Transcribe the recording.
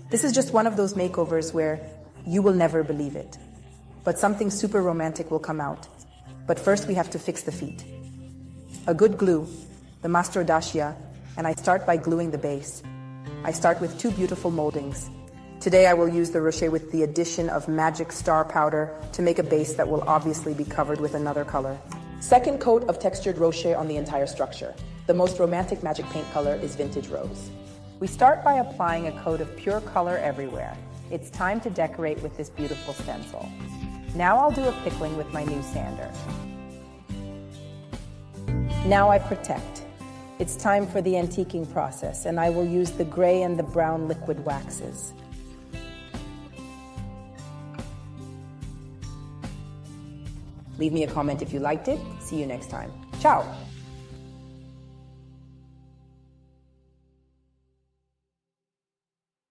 This is just one of those makeovers where you will never believe it. But something super romantic will come out. But first we have to fix the feet. A good glue, the mastro d'ascia, and I start by gluing the base. I start with 2 beautiful moldings. Today I will use the rocher with the addition of magic star powder to make a base that will obviously be covered with another color. Second coat of textured rocher on the entire structure. The most romantic magic paint color is vintage rose. We start by applying a coat of pure color everywhere. It's time to decorate with this beautiful stencil. Now I'll do a pickling with my new sander. Now I protect. It's time for the antiquing process, and I will use the gray and the brown liquid waxes. Leave me a comment if you liked it. See you next time. Ciao!